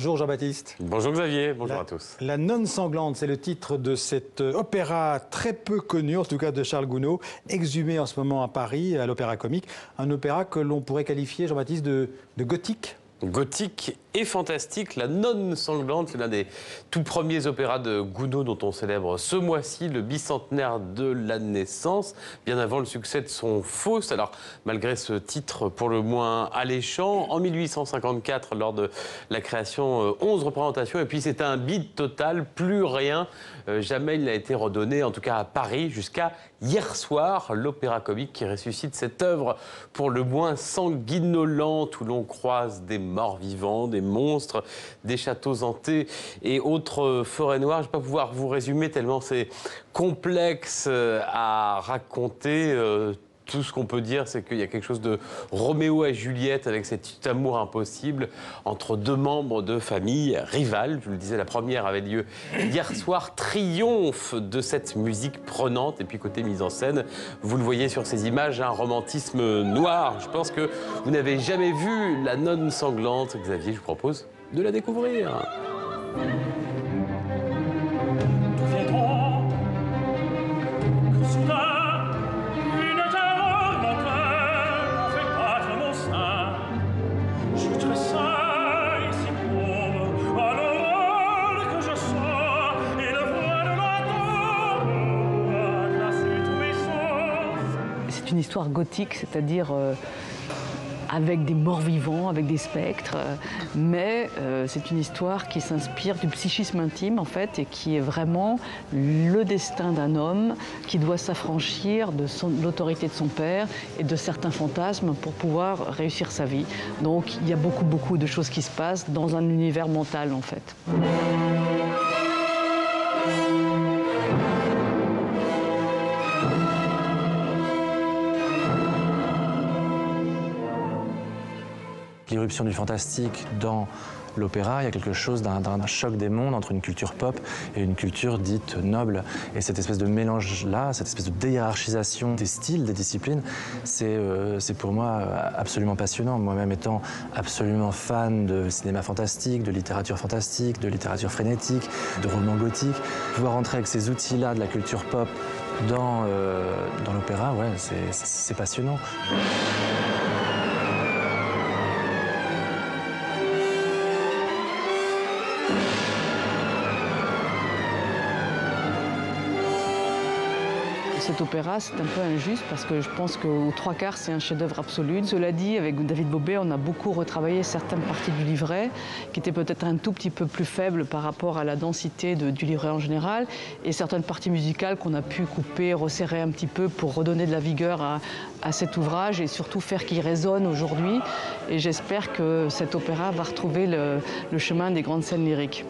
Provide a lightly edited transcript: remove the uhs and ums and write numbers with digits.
Bonjour Jean-Baptiste. Bonjour Xavier, bonjour à tous. La Nonne sanglante, c'est le titre de cet opéra très peu connu, en tout cas de Charles Gounod, exhumé en ce moment à Paris, à l'Opéra Comique. Un opéra que l'on pourrait qualifier, Jean-Baptiste, de gothique. Gothique et fantastique, La Nonne sanglante, c'est l'un des tout premiers opéras de Gounod dont on célèbre ce mois-ci le bicentenaire de la naissance, bien avant le succès de son Faust. Alors, malgré ce titre pour le moins alléchant, en 1854, lors de la création, 11 représentations, et puis c'est un bide total, plus rien. Jamais il n'a été redonné, en tout cas à Paris, jusqu'à hier soir, l'Opéra Comique qui ressuscite cette œuvre pour le moins sanguinolente, où l'on croise des morts vivants, des monstres, des châteaux hantés et autres forêts noires. Je ne vais pas pouvoir vous résumer tellement c'est complexe à raconter. Tout ce qu'on peut dire, c'est qu'il y a quelque chose de Roméo et Juliette avec cet amour impossible entre deux membres de famille rivales. Je vous le disais, la première avait lieu hier soir. Triomphe de cette musique prenante. Et puis côté mise en scène, vous le voyez sur ces images, un romantisme noir. Je pense que vous n'avez jamais vu La Nonne sanglante. Xavier, je vous propose de la découvrir. C'est une histoire gothique, c'est-à-dire avec des morts vivants, avec des spectres, mais c'est une histoire qui s'inspire du psychisme intime en fait et qui est vraiment le destin d'un homme qui doit s'affranchir de l'autorité de son père et de certains fantasmes pour pouvoir réussir sa vie. Donc il y a beaucoup de choses qui se passent dans un univers mental en fait. L'irruption du fantastique dans l'opéra, il y a quelque chose d'un choc des mondes entre une culture pop et une culture dite noble. Et cette espèce de mélange-là, cette espèce de déhiérarchisation des styles, des disciplines, c'est pour moi absolument passionnant. Moi-même étant absolument fan de cinéma fantastique, de littérature frénétique, de romans gothiques, pouvoir entrer avec ces outils-là de la culture pop dans l'opéra, ouais, c'est passionnant. Cet opéra, c'est un peu injuste parce que je pense qu'aux trois quarts, c'est un chef-d'œuvre absolu. Cela dit, avec David Bobet, on a beaucoup retravaillé certaines parties du livret qui étaient peut-être un tout petit peu plus faibles par rapport à la densité du livret en général et certaines parties musicales qu'on a pu couper, resserrer un petit peu pour redonner de la vigueur à cet ouvrage et surtout faire qu'il résonne aujourd'hui. Et j'espère que cet opéra va retrouver le chemin des grandes scènes lyriques.